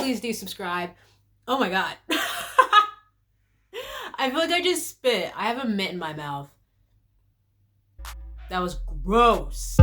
please do subscribe. Oh my God. I feel like I just spit. I have a mitt in my mouth. That was gross.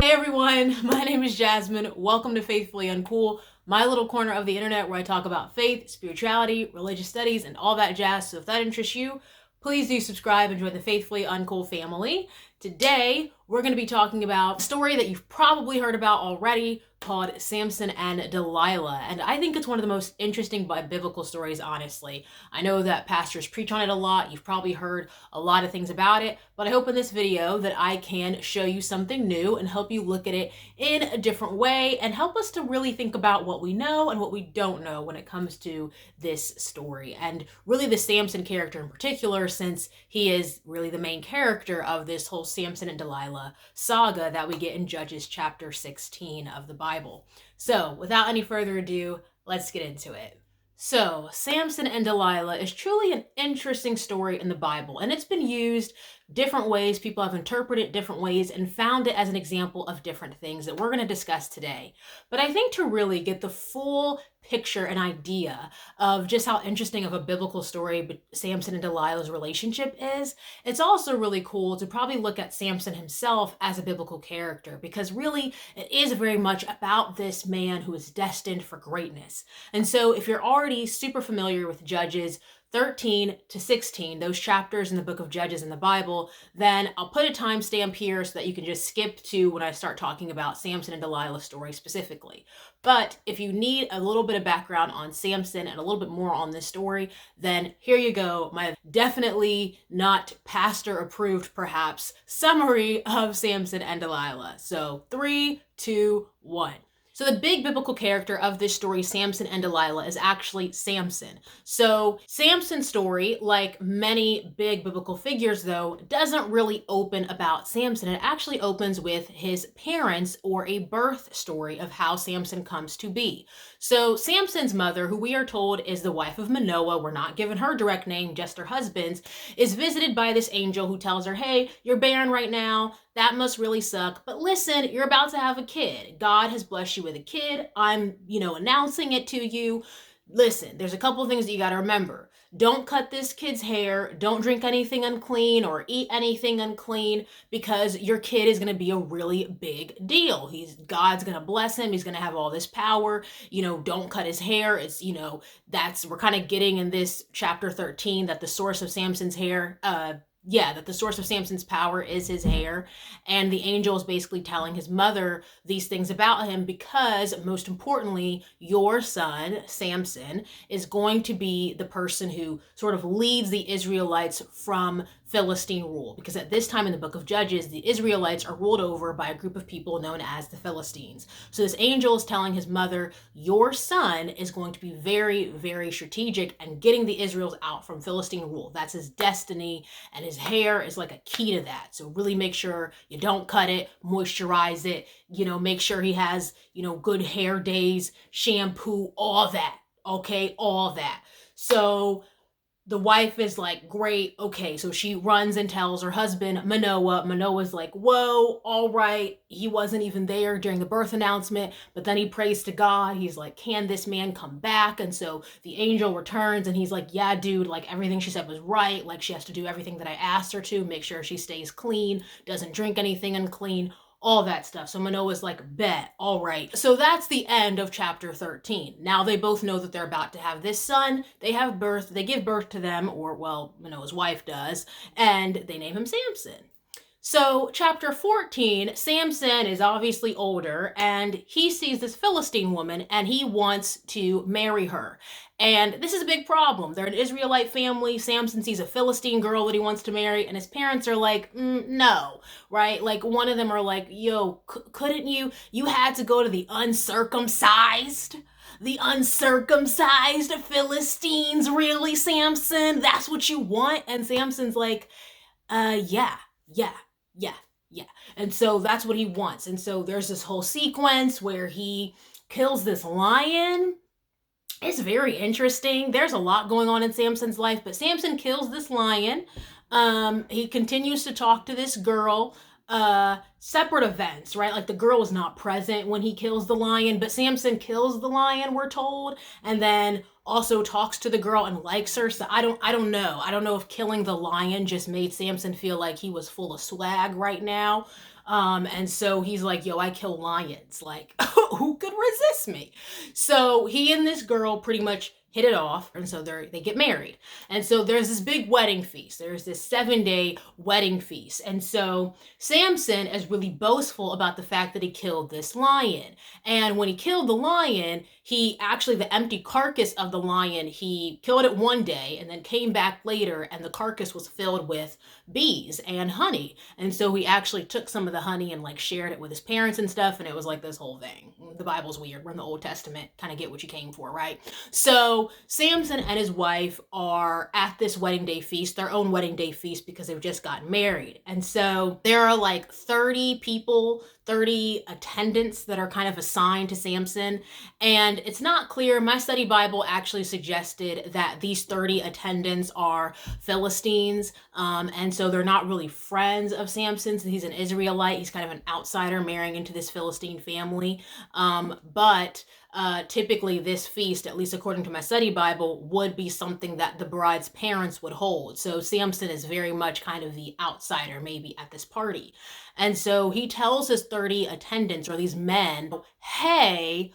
Hey everyone, my name is Jasmine. Welcome to Faithfully Uncool, my little corner of the internet where I talk about faith, spirituality, religious studies, and all that jazz. So if that interests you, please do subscribe and join the Faithfully Uncool family. Today, we're going to be talking about a story that you've probably heard about already called Samson and Delilah. And I think it's one of the most interesting biblical stories, honestly. I know that pastors preach on it a lot. You've probably heard a lot of things about it. But I hope in this video that I can show you something new and help you look at it in a different way and help us to really think about what we know and what we don't know when it comes to this story. And really the Samson character in particular, since he is really the main character of this whole Samson and Delilah saga that we get in Judges chapter 16 of the Bible. So without any further ado, let's get into it. So Samson and Delilah is truly an interesting story in the Bible, and it's been used different ways. People have interpreted it different ways and found it as an example of different things that we're going to discuss today. But I think to really get the full picture and idea of just how interesting of a biblical story Samson and Delilah's relationship is, it's also really cool to probably look at Samson himself as a biblical character, because really it is very much about this man who is destined for greatness. And so if you're already super familiar with Judges 13 to 16, those chapters in the book of Judges in the Bible, then I'll put a timestamp here so that you can just skip to when I start talking about Samson and Delilah's story specifically. But if you need a little bit of background on Samson and a little bit more on this story, then here you go, my definitely not pastor approved perhaps summary of Samson and Delilah. So 3, 2, 1. So the big biblical character of this story, Samson and Delilah, is actually Samson. So Samson's story, like many big biblical figures though, doesn't really open about Samson. It actually opens with his parents, or a birth story of how Samson comes to be. So Samson's mother, who we are told is the wife of Manoah, we're not given her direct name, just her husband's, is visited by this angel who tells her, hey, you're barren right now. That must really suck. But listen, you're about to have a kid. God has blessed you with a kid. I'm, announcing it to you. Listen, there's a couple of things that you got to remember. Don't cut this kid's hair. Don't drink anything unclean or eat anything unclean, because your kid is going to be a really big deal. God's going to bless him. He's going to have all this power. Don't cut his hair. It's, we're kind of getting in this chapter 13 that the source of Samson's hair, that the source of Samson's power is his hair. And the angel is basically telling his mother these things about him because, most importantly, your son, Samson, is going to be the person who sort of leads the Israelites from Philistine rule. Because at this time in the book of Judges, the Israelites are ruled over by a group of people known as the Philistines. So this angel is telling his mother, your son is going to be very, very strategic and getting the Israelites out from Philistine rule. That's his destiny, and his hair is like a key to that. So really make sure you don't cut it, moisturize it, make sure he has, good hair days, shampoo, all that. Okay, all that. So the wife is like, great, okay. So she runs and tells her husband, Manoah. Manoah's like, whoa, all right. He wasn't even there during the birth announcement, but then he prays to God. He's like, can this man come back? And so the angel returns and he's like, yeah, dude, like everything she said was right. Like she has to do everything that I asked her to, make sure she stays clean, doesn't drink anything unclean, all that stuff. So Manoah's like, bet, all right. So that's the end of chapter 13. Now they both know that they're about to have this son. They give birth to them, or well, Manoah's wife does, and they name him Samson. So chapter 14, Samson is obviously older and he sees this Philistine woman and he wants to marry her. And this is a big problem. They're an Israelite family. Samson sees a Philistine girl that he wants to marry, and his parents are like, no, right? Like one of them are like, yo, couldn't you had to go to the uncircumcised Philistines, really, Samson? That's what you want? And Samson's like, yeah. And so that's what he wants. And so there's this whole sequence where he kills this lion. It's very interesting. There's a lot going on in Samson's life, but Samson kills this lion. He continues to talk to this girl. separate events, right? Like the girl is not present when he kills the lion, but Samson kills the lion, we're told, and then also talks to the girl and likes her. So I don't know. I don't know if killing the lion just made Samson feel like he was full of swag right now. And so he's like, yo, I kill lions. Like, who could resist me? So he and this girl pretty much hit it off, and so they get married. And so there's this big wedding feast. There's this 7-day wedding feast. And so Samson is really boastful about the fact that he killed this lion. And when he killed the lion, he actually, the empty carcass of the lion, he killed it one day and then came back later, and the carcass was filled with bees and honey. And so he actually took some of the honey and like shared it with his parents and stuff. And it was like this whole thing. The Bible's weird. We're in the Old Testament. Kind of get what you came for, right? So Samson and his wife are at this wedding day feast, their own wedding day feast, because they've just gotten married. And so there are like 30 people, 30 attendants that are kind of assigned to Samson. And it's not clear. My study Bible actually suggested that these 30 attendants are Philistines. And so they're not really friends of Samson's. He's an Israelite. He's kind of an outsider marrying into this Philistine family. But typically this feast, at least according to my study Bible, would be something that the bride's parents would hold. So Samson is very much kind of the outsider maybe at this party. And so he tells his 30 attendants, or these men, hey,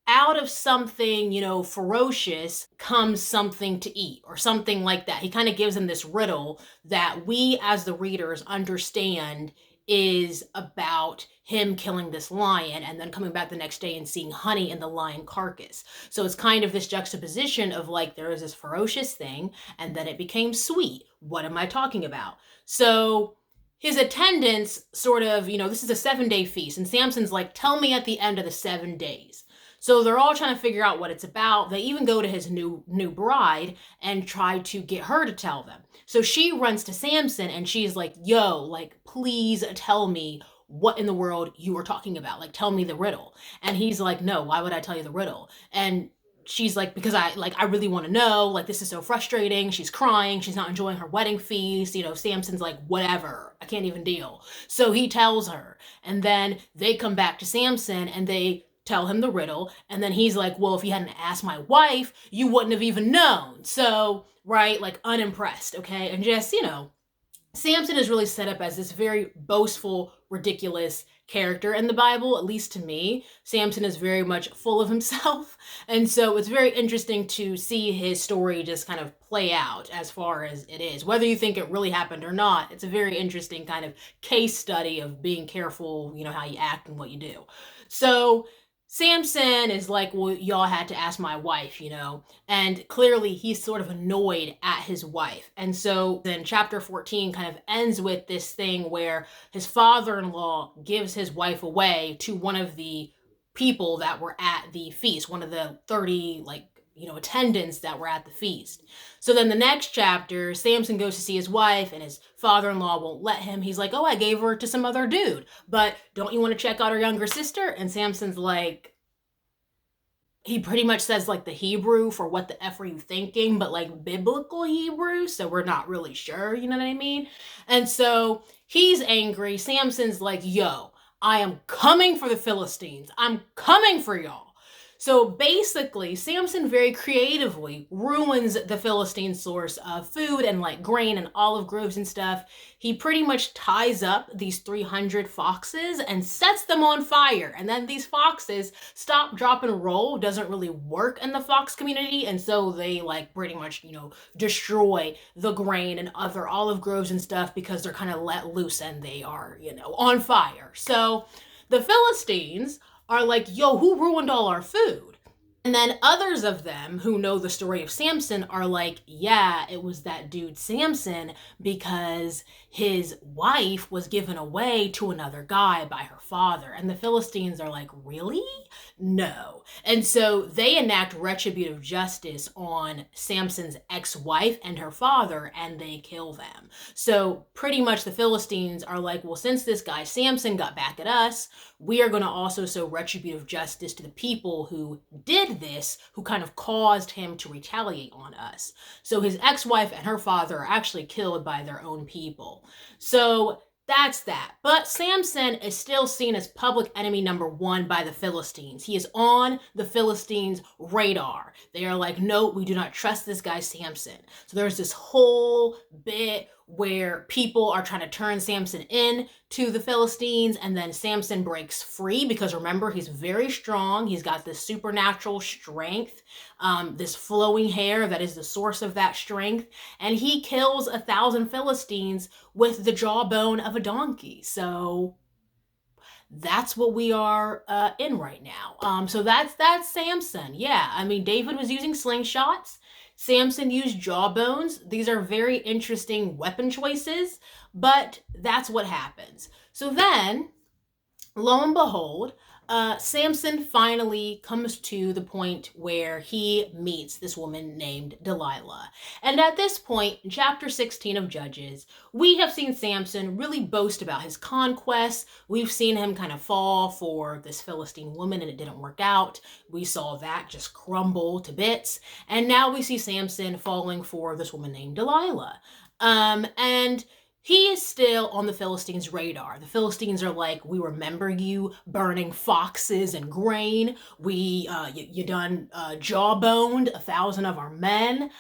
out of something, ferocious comes something to eat, or something like that. He kind of gives them this riddle that we as the readers understand is about him killing this lion and then coming back the next day and seeing honey in the lion carcass. So it's kind of this juxtaposition of like, there is this ferocious thing and then it became sweet. What am I talking about? So his attendants sort of, this is a 7-day feast, and Samson's like, tell me at the end of the 7 days. So they're all trying to figure out what it's about. They even go to his new bride and try to get her to tell them. So she runs to Samson and she's like, yo, like, please tell me what in the world you were talking about. Like, tell me the riddle. And he's like, no, why would I tell you the riddle? And she's like, because I really want to know, like, this is so frustrating. She's crying. She's not enjoying her wedding feast. Samson's like, whatever, I can't even deal. So he tells her, and then they come back to Samson and they tell him the riddle. And then he's like, well, if you hadn't asked my wife, you wouldn't have even known. So, right, like unimpressed. Okay. And just, Samson is really set up as this very boastful, ridiculous character in the Bible, at least to me. Samson is very much full of himself. And so it's very interesting to see his story just kind of play out as far as it is. Whether you think it really happened or not, it's a very interesting kind of case study of being careful, how you act and what you do. So Samson is like, well, y'all had to ask my wife, and clearly he's sort of annoyed at his wife. And so then chapter 14 kind of ends with this thing where his father-in-law gives his wife away to one of the people that were at the feast, one of the 30, attendants that were at the feast. So then the next chapter, Samson goes to see his wife and his father-in-law won't let him. He's like, oh, I gave her to some other dude, but don't you want to check out her younger sister? And Samson's like, he pretty much says like the Hebrew for what the F are you thinking, but like biblical Hebrew. So we're not really sure, you know what I mean? And so he's angry. Samson's like, yo, I am coming for the Philistines. I'm coming for y'all. So basically, Samson very creatively ruins the Philistine source of food and like grain and olive groves and stuff. He pretty much ties up these 300 foxes and sets them on fire. And then these foxes stop, drop, and roll doesn't really work in the fox community. And so they like pretty much, destroy the grain and other olive groves and stuff because they're kind of let loose and they are, on fire. So the Philistines are like, yo, who ruined all our food? And then others of them who know the story of Samson are like, yeah, it was that dude Samson because his wife was given away to another guy by her father. And the Philistines are like, really? No. And so they enact retributive justice on Samson's ex-wife and her father, and they kill them. So pretty much the Philistines are like, well, since this guy Samson got back at us, we are going to also show retributive justice to the people who did this, who kind of caused him to retaliate on us. So his ex-wife and her father are actually killed by their own people. So That's that. But Samson is still seen as public enemy number one by the Philistines. He is on the Philistines' radar. They are like, no, we do not trust this guy Samson. So there's this whole bit where people are trying to turn Samson in to the Philistines, and then Samson breaks free because remember, he's very strong. He's got this supernatural strength, this flowing hair that is the source of that strength, and he kills 1,000 Philistines with the jawbone of a donkey. So that's what we are in right now. So that's Samson. Yeah, I mean, David was using slingshots. Samson used jawbones. These are very interesting weapon choices, but that's what happens. So then, lo and behold, Samson finally comes to the point where he meets this woman named Delilah. And at this point, in chapter 16 of Judges, we have seen Samson really boast about his conquests. We've seen him kind of fall for this Philistine woman and it didn't work out. We saw that just crumble to bits. And now we see Samson falling for this woman named Delilah. And he is still on the Philistines' radar. The Philistines are like, we remember you burning foxes and grain. You done jawboned 1,000 of our men.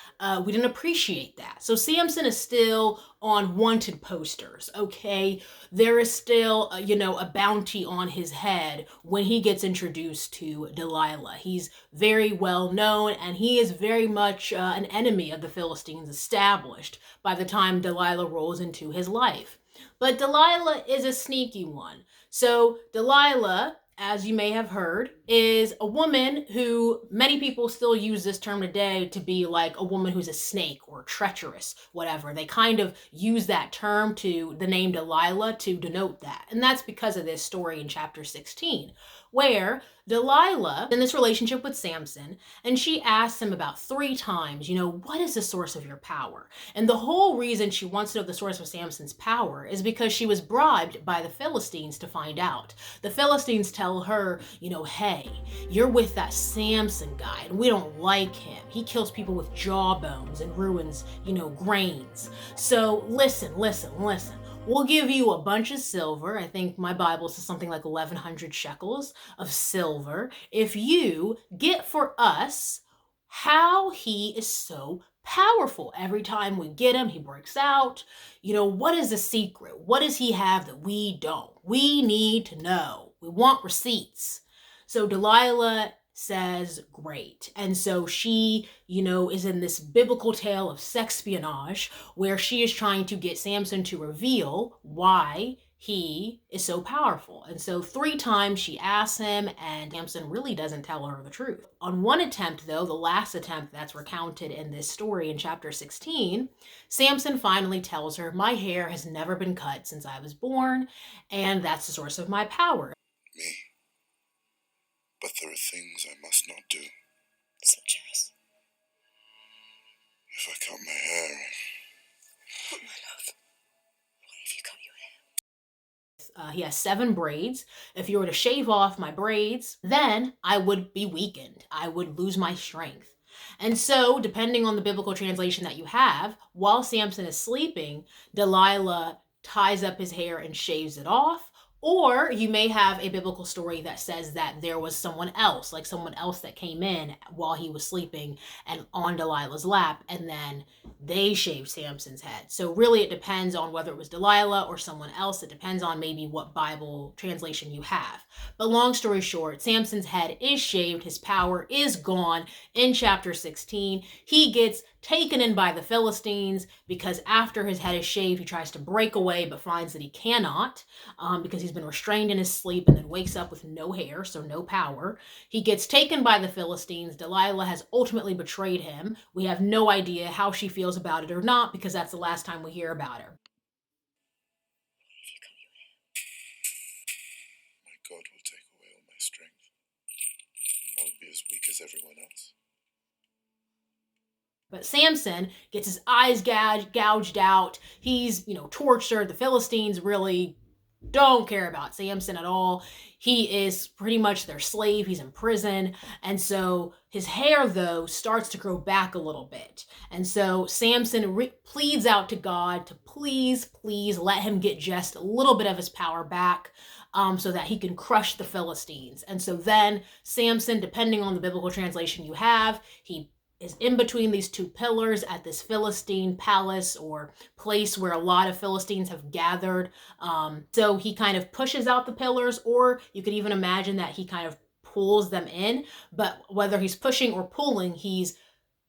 We didn't appreciate that. So Samson is still on wanted posters, okay? There is still, a bounty on his head when he gets introduced to Delilah. He's very well known, and he is very much an enemy of the Philistines established by the time Delilah rolls into his life. But Delilah is a sneaky one. So Delilah, as you may have heard, is a woman who many people still use this term today to be like a woman who's a snake or treacherous, whatever. They kind of use that term to the name Delilah to denote that. And that's because of this story in chapter 16, where Delilah in this relationship with Samson, and she asks him about 3 times, what is the source of your power? And the whole reason she wants to know the source of Samson's power is because she was bribed by the Philistines to find out. The Philistines tell her, hey, you're with that Samson guy, and we don't like him. He kills people with jawbones and ruins, grains. So listen. We'll give you a bunch of silver. I think my Bible says something like 1,100 shekels of silver. If you get for us how he is so powerful. Every time we get him, he breaks out. What is the secret? What does he have that we don't? We need to know. We want receipts. So Delilah says, great. And so she, is in this biblical tale of sexpionage where she is trying to get Samson to reveal why he is so powerful. And so 3 times she asks him, and Samson really doesn't tell her the truth. On one attempt, though, the last attempt that's recounted in this story in chapter 16, Samson finally tells her, my hair has never been cut since I was born, and that's the source of my power. Me? But there are things I must not do. Such as? If I cut my hair... Oh, my love. Why have you cut your hair? He has 7 braids. If you were to shave off my braids, then I would be weakened. I would lose my strength. And so, depending on the biblical translation that you have, while Samson is sleeping, Delilah ties up his hair and shaves it off. Or you may have a biblical story that says that there was someone else that came in while he was sleeping and on Delilah's lap, and then they shaved Samson's head. So really it depends on whether it was Delilah or someone else. It depends on maybe what Bible translation you have. But long story short, Samson's head is shaved. His power is gone in chapter 16. He gets taken in by the Philistines because after his head is shaved, he tries to break away but finds that he cannot because he's been restrained in his sleep and then wakes up with no hair, so no power. He gets taken by the Philistines. Delilah has ultimately betrayed him. We have no idea how she feels about it or not because that's the last time we hear about her. My God will take away all my strength. I'll be as weak as everyone else. But Samson gets his eyes gouged out. He's, tortured. The Philistines really don't care about Samson at all. he is pretty much their slave. He's in prison. And so his hair, though, starts to grow back a little bit. And so Samson pleads out to God to please let him get just a little bit of his power back, so that he can crush the Philistines. And so then Samson, depending on the biblical translation you have, he is in between these two pillars at this Philistine palace or place where a lot of Philistines have gathered. So he kind of pushes out the pillars, or you could even imagine that he kind of pulls them in. But whether he's pushing or pulling, he's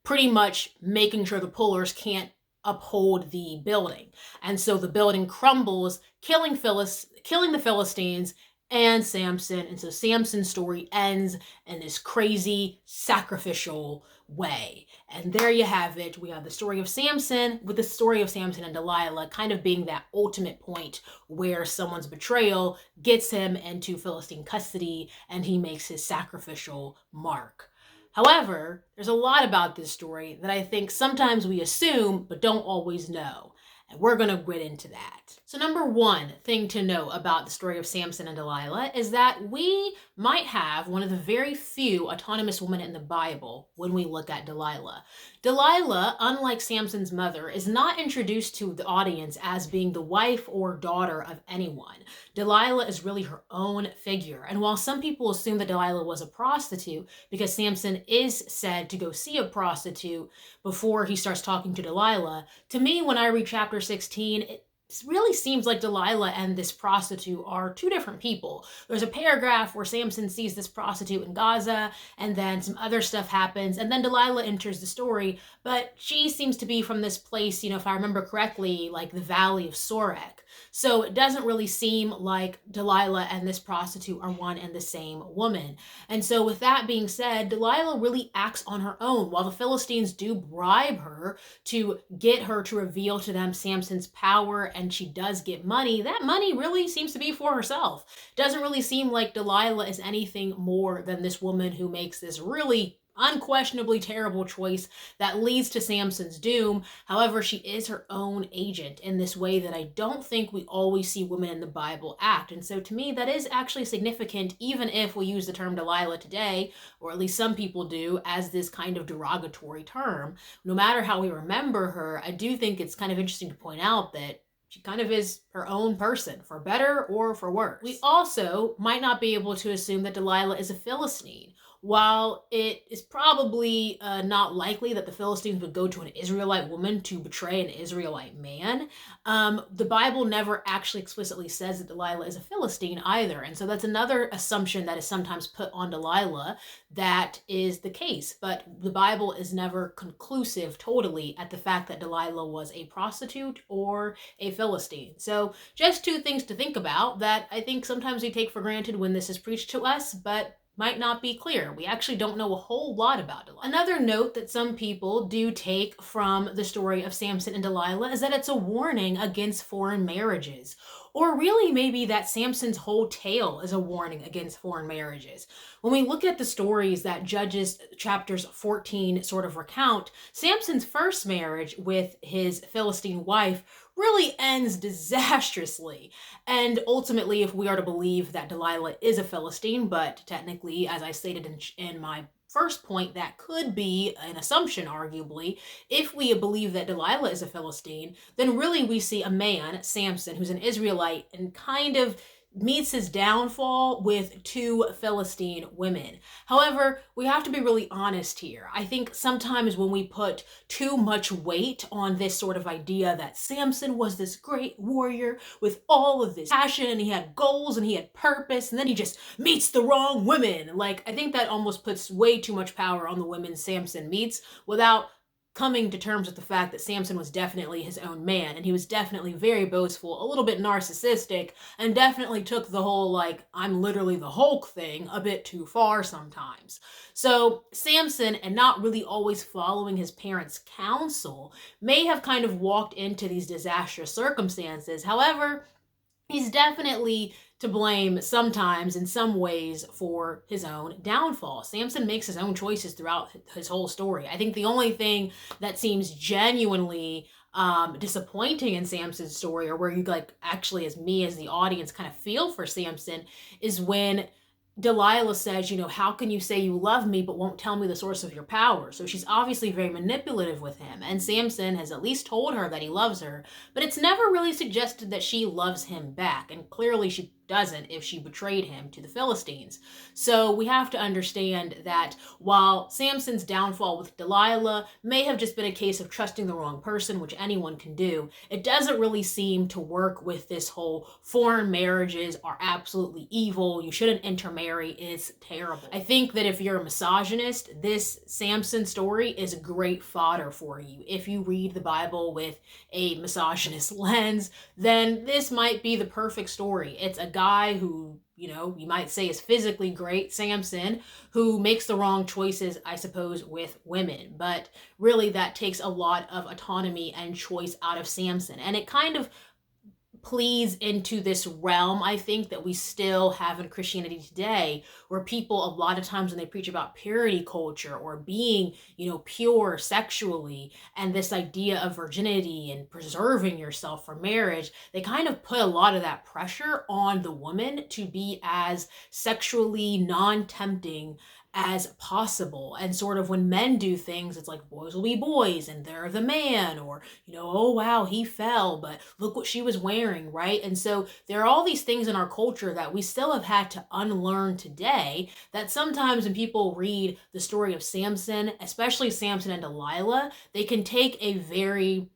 pretty much making sure the pullers can't uphold the building. And so the building crumbles, killing the Philistines and Samson. And so Samson's story ends in this crazy sacrificial way. And there you have it. We have the story of Samson, with the story of Samson and Delilah kind of being that ultimate point where someone's betrayal gets him into Philistine custody and he makes his sacrificial mark. However, there's a lot about this story that I think sometimes we assume but don't always know. And we're going to get into that. So number one thing to know about the story of Samson and Delilah is that we might have one of the very few autonomous women in the Bible when we look at Delilah. Delilah, unlike Samson's mother, is not introduced to the audience as being the wife or daughter of anyone. Delilah is really her own figure. And while some people assume that Delilah was a prostitute because Samson is said to go see a prostitute before he starts talking to Delilah, to me, when I read chapter 16, it really seems like Delilah and this prostitute are two different people. There's a paragraph where Samson sees this prostitute in Gaza, and then some other stuff happens, and then Delilah enters the story, but she seems to be from this place, if I remember correctly, like the Valley of Sorek. So it doesn't really seem like Delilah and this prostitute are one and the same woman. And so with that being said, Delilah really acts on her own. While the Philistines do bribe her to get her to reveal to them Samson's power, and she does get money, that money really seems to be for herself. It doesn't really seem like Delilah is anything more than this woman who makes this really unquestionably terrible choice that leads to Samson's doom. However, she is her own agent in this way that I don't think we always see women in the Bible act. And so to me, that is actually significant, even if we use the term Delilah today, or at least some people do, as this kind of derogatory term. No matter how we remember her, I do think it's kind of interesting to point out that she kind of is her own person, for better or for worse. We also might not be able to assume that Delilah is a Philistine. While it is probably not likely that the Philistines would go to an Israelite woman to betray an Israelite man, the Bible never actually explicitly says that Delilah is a Philistine either. And so that's another assumption that is sometimes put on Delilah that is the case. But the Bible is never conclusive totally at the fact that Delilah was a prostitute or a Philistine. So just two things to think about that I think sometimes we take for granted when this is preached to us, but might not be clear. We actually don't know a whole lot about Delilah. Another note that some people do take from the story of Samson and Delilah is that it's a warning against foreign marriages. Or really maybe that Samson's whole tale is a warning against foreign marriages. When we look at the stories that Judges chapters 14 sort of recount, Samson's first marriage with his Philistine wife really ends disastrously. And ultimately, if we are to believe that Delilah is a Philistine, but technically, as I stated in my first point, that could be an assumption, arguably. If we believe that Delilah is a Philistine, then really we see a man, Samson, who's an Israelite, and kind of meets his downfall with two Philistine women. However, we have to be really honest here. I think sometimes when we put too much weight on this sort of idea that Samson was this great warrior with all of this passion and he had goals and he had purpose, and then he just meets the wrong women. I think that almost puts way too much power on the women Samson meets without coming to terms with the fact that Samson was definitely his own man, and he was definitely very boastful, a little bit narcissistic, and definitely took the whole, I'm literally the Hulk thing a bit too far sometimes. So Samson, and not really always following his parents' counsel, may have kind of walked into these disastrous circumstances. However, he's definitely to blame sometimes in some ways for his own downfall. Samson makes his own choices throughout his whole story. I think the only thing that seems genuinely disappointing in Samson's story, or where you like actually, as me as the audience, kind of feel for Samson, is when Delilah says, how can you say you love me but won't tell me the source of your power? So she's obviously very manipulative with him. And Samson has at least told her that he loves her, but it's never really suggested that she loves him back. And clearly she doesn't if she betrayed him to the Philistines. So we have to understand that while Samson's downfall with Delilah may have just been a case of trusting the wrong person, which anyone can do, it doesn't really seem to work with this whole foreign marriages are absolutely evil, you shouldn't intermarry, it's terrible. I think that if you're a misogynist, this Samson story is great fodder for you. If you read the Bible with a misogynist lens, then this might be the perfect story. It's a guy who, you might say is physically great, Samson, who makes the wrong choices, I suppose, with women. But really that takes a lot of autonomy and choice out of Samson. And it kind of pleads into this realm, I think, that we still have in Christianity today, where people a lot of times when they preach about purity culture or being, pure sexually, and this idea of virginity and preserving yourself for marriage, they kind of put a lot of that pressure on the woman to be as sexually non-tempting as possible. And sort of when men do things, it's like boys will be boys and they're the man, or, oh wow, he fell, but look what she was wearing, right? And so there are all these things in our culture that we still have had to unlearn today, that sometimes when people read the story of Samson, especially Samson and Delilah, they can take a very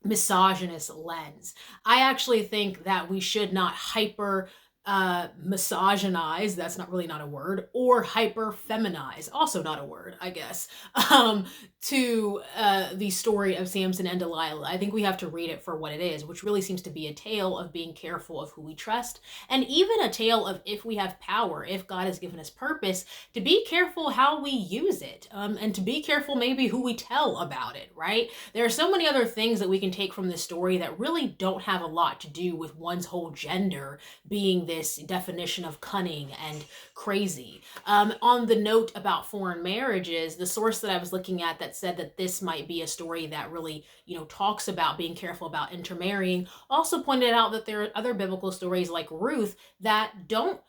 misogynist lens. I actually think that we should not hyper misogynize, that's not a word, or hyper feminize, also not a word, I guess, to the story of Samson and Delilah. I think we have to read it for what it is, which really seems to be a tale of being careful of who we trust, and even a tale of, if we have power, if God has given us purpose, to be careful how we use it, and to be careful maybe who we tell about it, right? There are so many other things that we can take from this story that really don't have a lot to do with one's whole gender being this definition of cunning and crazy. On the note about foreign marriages, the source that I was looking at that said that this might be a story that really, talks about being careful about intermarrying, also pointed out that there are other biblical stories like Ruth that don't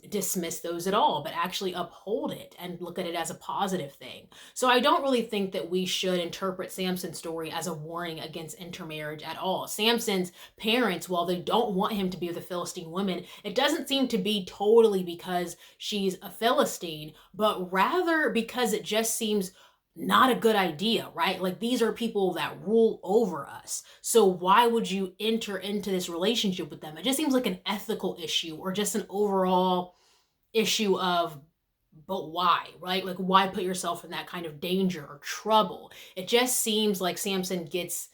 dismiss those at all, but actually uphold it and look at it as a positive thing. So I don't really think that we should interpret Samson's story as a warning against intermarriage at all. Samson's parents, while they don't want him to be with a Philistine woman, it doesn't seem to be totally because she's a Philistine, but rather because it just seems not a good idea, right? Like, these are people that rule over us. So why would you enter into this relationship with them? It just seems like an ethical issue, or just an overall issue of, but why, right? Like, why put yourself in that kind of danger or trouble? It just seems like Samson gets,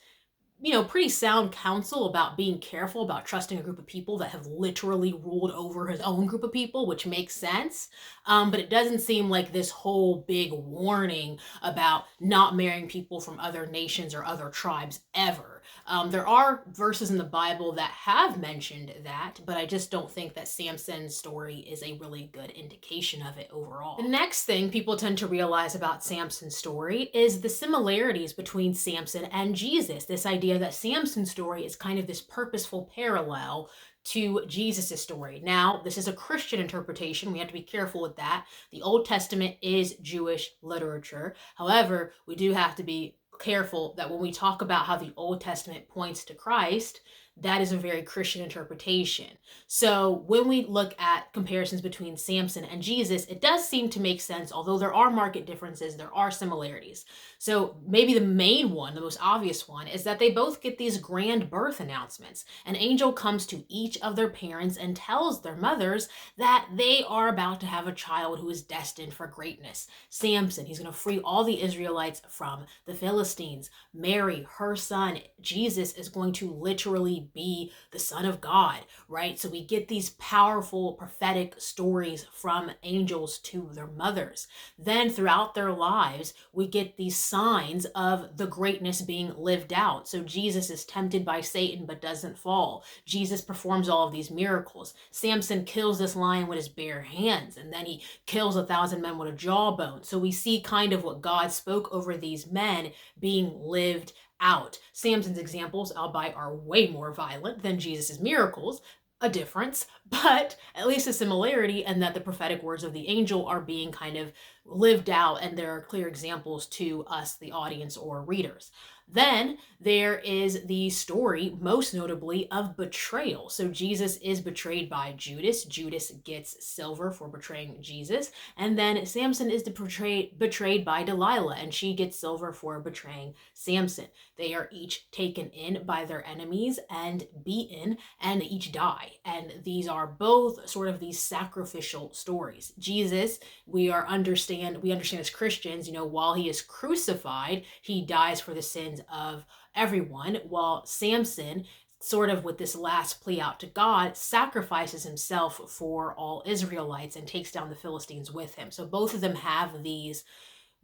pretty sound counsel about being careful about trusting a group of people that have literally ruled over his own group of people, which makes sense. But it doesn't seem like this whole big warning about not marrying people from other nations or other tribes ever. There are verses in the Bible that have mentioned that, but I just don't think that Samson's story is a really good indication of it overall. The next thing people tend to realize about Samson's story is the similarities between Samson and Jesus. This idea that Samson's story is kind of this purposeful parallel to Jesus' story. Now, this is a Christian interpretation. We have to be careful with that. The Old Testament is Jewish literature. However, we do have to be careful that when we talk about how the Old Testament points to Christ, that is a very Christian interpretation. So when we look at comparisons between Samson and Jesus, it does seem to make sense, although there are marked differences, there are similarities. So maybe the main one, the most obvious one, is that they both get these grand birth announcements. An angel comes to each of their parents and tells their mothers that they are about to have a child who is destined for greatness. Samson, he's going to free all the Israelites from the Philistines. Mary, her son, Jesus, is going to literally be the Son of God, right? So we get these powerful prophetic stories from angels to their mothers. Then throughout their lives, we get these signs of the greatness being lived out. So Jesus is tempted by Satan but doesn't fall. Jesus performs all of these miracles. Samson kills this lion with his bare hands, and then he kills 1,000 men with a jawbone. So we see kind of what God spoke over these men being lived out. Samson's examples, albeit, are way more violent than Jesus' miracles. A difference, but at least a similarity, and that the prophetic words of the angel are being kind of lived out, and there are clear examples to us, the audience or readers. Then there is the story, most notably, of betrayal. So Jesus is betrayed by Judas. Judas gets silver for betraying Jesus. And then Samson is betrayed by Delilah, and she gets silver for betraying Samson. They are each taken in by their enemies and beaten, and they each die. And these are both sort of these sacrificial stories. Jesus, we understand as Christians, while he is crucified, he dies for the sins of everyone, while Samson, sort of with this last plea out to God, sacrifices himself for all Israelites and takes down the Philistines with him. So both of them have these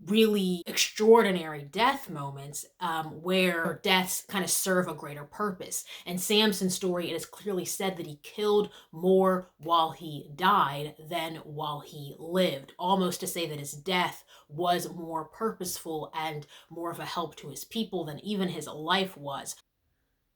really extraordinary death moments where deaths kind of serve a greater purpose. In Samson's story, it is clearly said that he killed more while he died than while he lived, almost to say that his death was more purposeful and more of a help to his people than even his life was.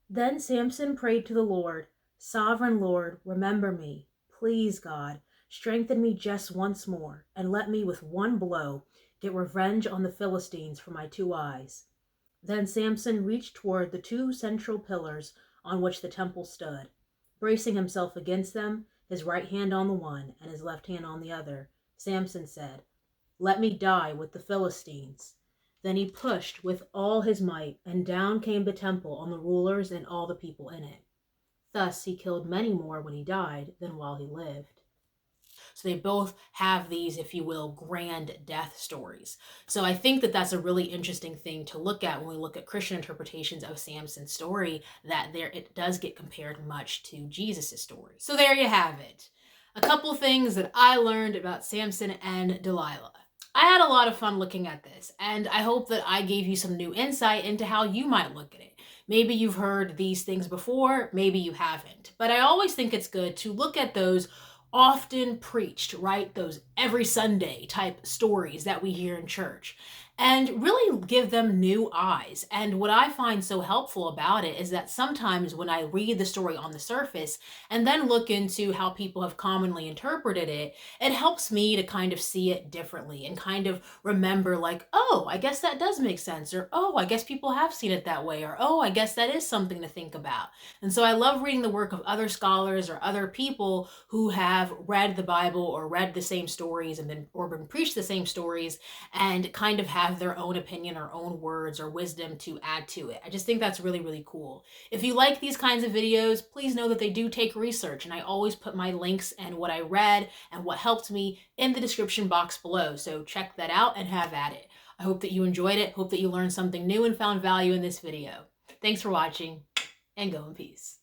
Then Samson prayed to the Lord, "Sovereign Lord, remember me. Please, God, strengthen me just once more, and let me with one blow get revenge on the Philistines for my 2 eyes." Then Samson reached toward the 2 central pillars on which the temple stood. Bracing himself against them, his right hand on the one and his left hand on the other, Samson said, "Let me die with the Philistines." Then he pushed with all his might, and down came the temple on the rulers and all the people in it. Thus he killed many more when he died than while he lived. So they both have these, if you will, grand death stories. So I think that that's a really interesting thing to look at when we look at Christian interpretations of Samson's story, that it does get compared much to Jesus' story. So there you have it. A couple things that I learned about Samson and Delilah. I had a lot of fun looking at this, and I hope that I gave you some new insight into how you might look at it. Maybe you've heard these things before, maybe you haven't. But I always think it's good to look at those often preached, right? Those every Sunday type stories that we hear in church, and really give them new eyes. And what I find so helpful about it is that sometimes when I read the story on the surface and then look into how people have commonly interpreted it, it helps me to kind of see it differently and kind of remember, like, oh, I guess that does make sense, or oh, I guess people have seen it that way, or oh, I guess that is something to think about. And so I love reading the work of other scholars or other people who have read the Bible or read the same stories and been preached the same stories, and kind of have their own opinion or own words or wisdom to add to it. I just think that's really, really cool. If you like these kinds of videos, please know that they do take research, and I always put my links and what I read and what helped me in the description box below. So check that out and have at it. I hope that you enjoyed it. Hope that you learned something new and found value in this video. Thanks for watching, and go in peace.